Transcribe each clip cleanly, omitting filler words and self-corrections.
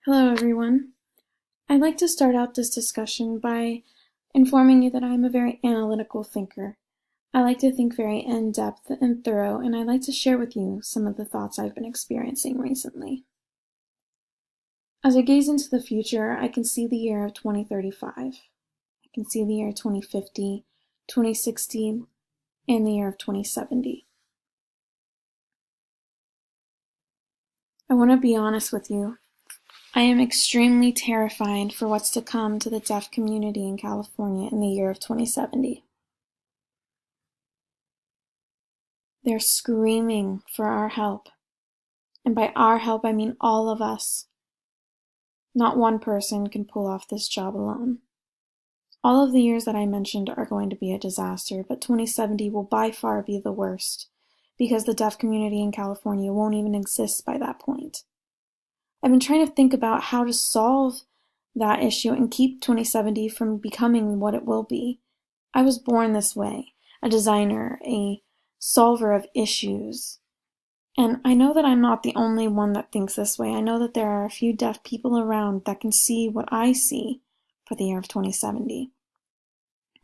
Hello, everyone. I'd like to start out this discussion by informing you that I'm a very analytical thinker. I like to think very in-depth and thorough, and I'd like to share with you some of the thoughts I've been experiencing recently. As I gaze into the future, I can see the year of 2035. I can see the year 2050, 2060, and the year of 2070. I want to be honest with you. I am extremely terrified for what's to come to the deaf community in California in the year of 2070. They're screaming for our help. And by our help, I mean all of us. Not one person can pull off this job alone. All of the years that I mentioned are going to be a disaster, but 2070 will by far be the worst, because the deaf community in California won't even exist by that point. I've been trying to think about how to solve that issue and keep 2070 from becoming what it will be. I was born this way, a designer, a solver of issues. And I know that I'm not the only one that thinks this way. I know that there are a few deaf people around that can see what I see for the year of 2070.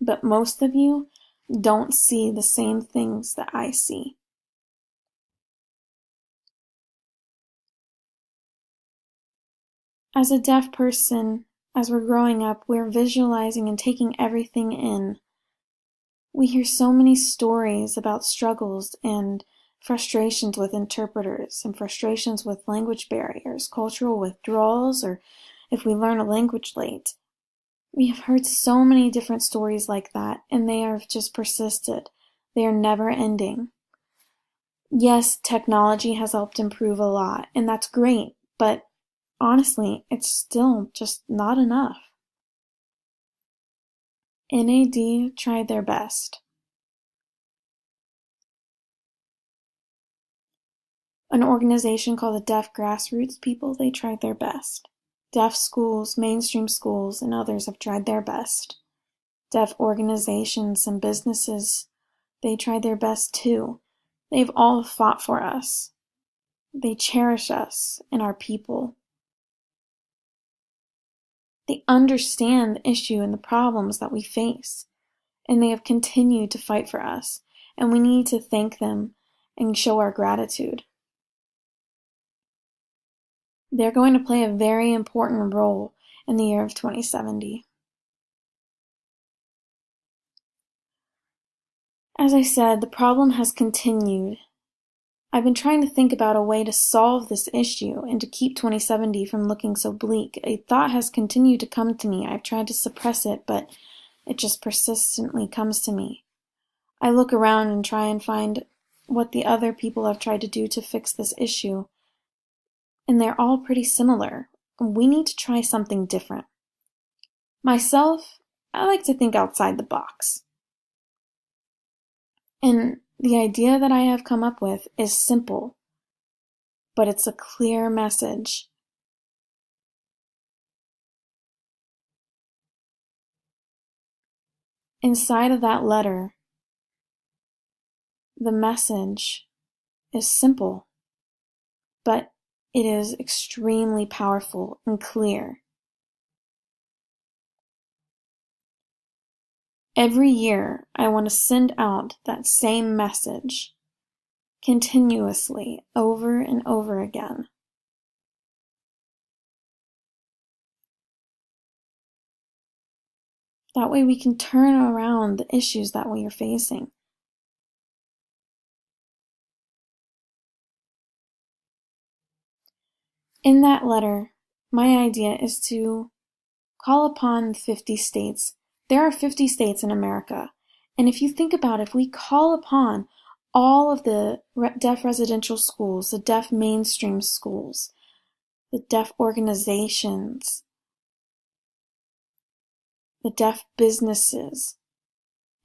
But most of you don't see the same things that I see. As a deaf person, as we're growing up, we're visualizing and taking everything in. We hear so many stories about struggles and frustrations with interpreters and frustrations with language barriers, cultural withdrawals, or if we learn a language late. We have heard so many different stories like that, and they have just persisted. They are never ending. Yes, technology has helped improve a lot, and that's great, but honestly, it's still just not enough. NAD tried their best. An organization called the Deaf Grassroots People, they tried their best. Deaf schools, mainstream schools, and others have tried their best. Deaf organizations and businesses, they tried their best too. They've all fought for us. They cherish us and our people. They understand the issue and the problems that we face, and they have continued to fight for us, and we need to thank them and show our gratitude. They're going to play a very important role in the year of 2070. As I said, the problem has continued. I've been trying to think about a way to solve this issue and to keep 2070 from looking so bleak. A thought has continued to come to me. I've tried to suppress it, but it just persistently comes to me. I look around and try and find what the other people have tried to do to fix this issue, and they're all pretty similar. We need to try something different. Myself, I like to think outside the box. And the idea that I have come up with is simple, but it's a clear message. Inside of that letter, the message is simple, but it is extremely powerful and clear. Every year, I want to send out that same message continuously over and over again. That way we can turn around the issues that we are facing. In that letter, my idea is to call upon 50 states. There are 50 states in America, and if you think about it, if we call upon all of the deaf residential schools, the deaf mainstream schools, the deaf organizations, the deaf businesses,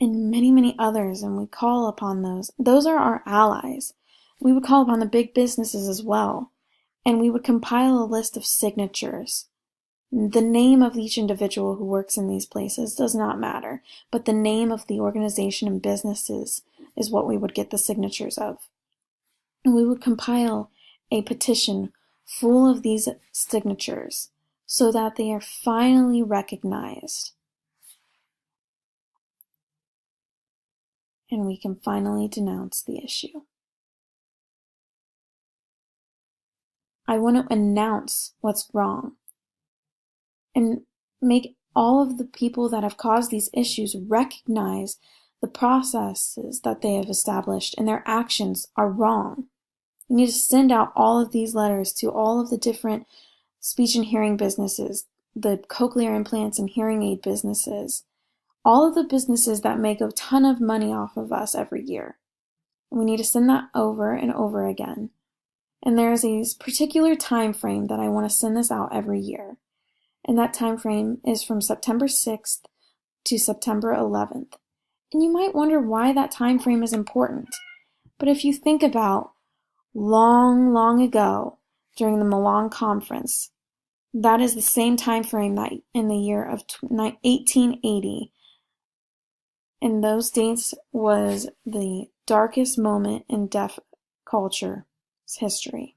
and many, many others, and we call upon those are our allies. We would call upon the big businesses as well, and we would compile a list of signatures. The name of each individual who works in these places does not matter, but the name of the organization and businesses is what we would get the signatures of. And we would compile a petition full of these signatures so that they are finally recognized. And we can finally denounce the issue. I want to announce what's wrong and make all of the people that have caused these issues recognize the processes that they have established and their actions are wrong. You need to send out all of these letters to all of the different speech and hearing businesses, the cochlear implants and hearing aid businesses, all of the businesses that make a ton of money off of us every year. We need to send that over and over again. And there is a particular time frame that I want to send this out every year. And that time frame is from September 6th to September 11th. And you might wonder why that time frame is important. But if you think about long, long ago during the Milan Conference, that is the same time frame that in the year of 1880. And those dates was the darkest moment in deaf culture's history.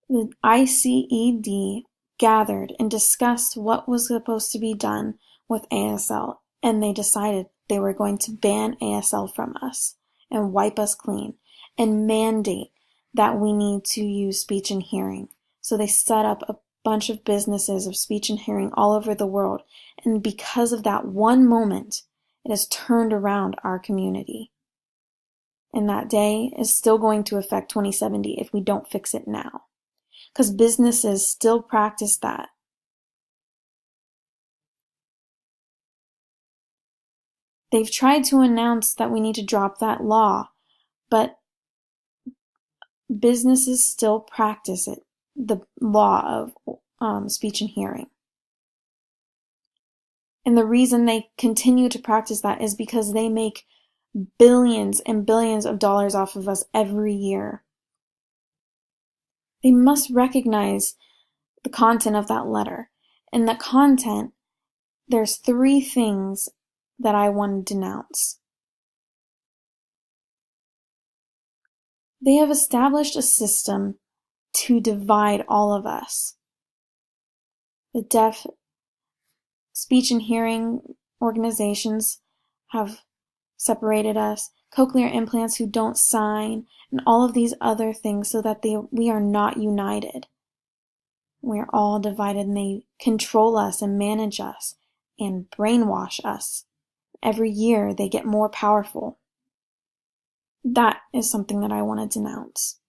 The ICED gathered and discussed what was supposed to be done with ASL, and they decided they were going to ban ASL from us and wipe us clean and mandate that we need to use speech and hearing. So they set up a bunch of businesses of speech and hearing all over the world, and because of that one moment, it has turned around our community. And that day is still going to affect 2070 if we don't fix it now. Because businesses still practice that. They've tried to announce that we need to drop that law, but businesses still practice it, the law of speech and hearing. And the reason they continue to practice that is because they make billions and billions of dollars off of us every year. They must recognize the content of that letter. And the content, there's 3 things that I want to denounce. They have established a system to divide all of us. The deaf speech and hearing organizations have separated us, cochlear implants who don't sign, and all of these other things so that we are not united. We are all divided and they control us and manage us and brainwash us. Every year they get more powerful. That is something that I want to denounce.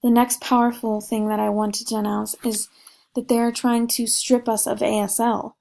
The next powerful thing that I want to denounce is that they are trying to strip us of ASL.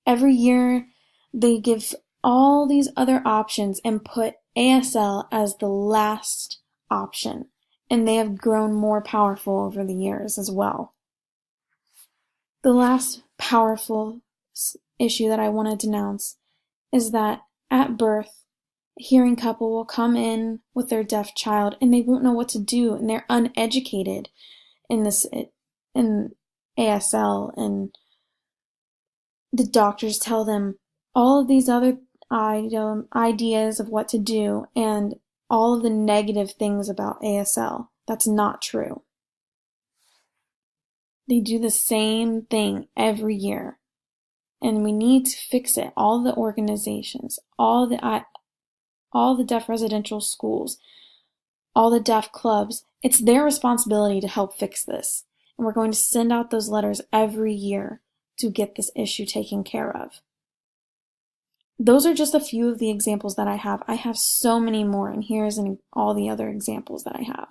Every year they give all these other options and put ASL as the last option, and they have grown more powerful over the years as well. The last powerful issue that I want to denounce is that at birth, a hearing couple will come in with their deaf child and they won't know what to do, and they're uneducated in ASL, and the doctors tell them all of these other ideas of what to do and all of the negative things about ASL. That's not true. They do the same thing every year, and we need to fix it. All the organizations, all the deaf residential schools, all the deaf clubs, it's their responsibility to help fix this. And we're going to send out those letters every year to get this issue taken care of. Those are just a few of the examples that I have. I have so many more, and here's all the other examples that I have.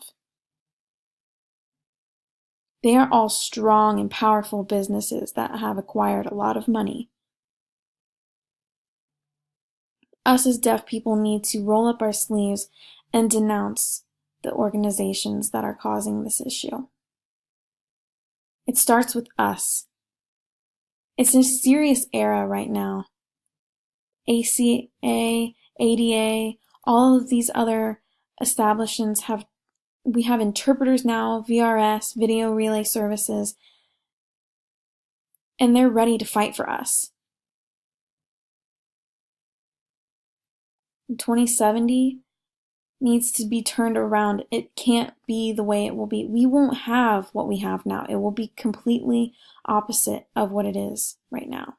They are all strong and powerful businesses that have acquired a lot of money. Us as deaf people need to roll up our sleeves and denounce the organizations that are causing this issue. It starts with us. It's a serious era right now. ACA, ADA, all of these other establishments we have interpreters now, VRS, video relay services, and they're ready to fight for us. 2070 needs to be turned around. It can't be the way it will be. We won't have what we have now. It will be completely opposite of what it is right now.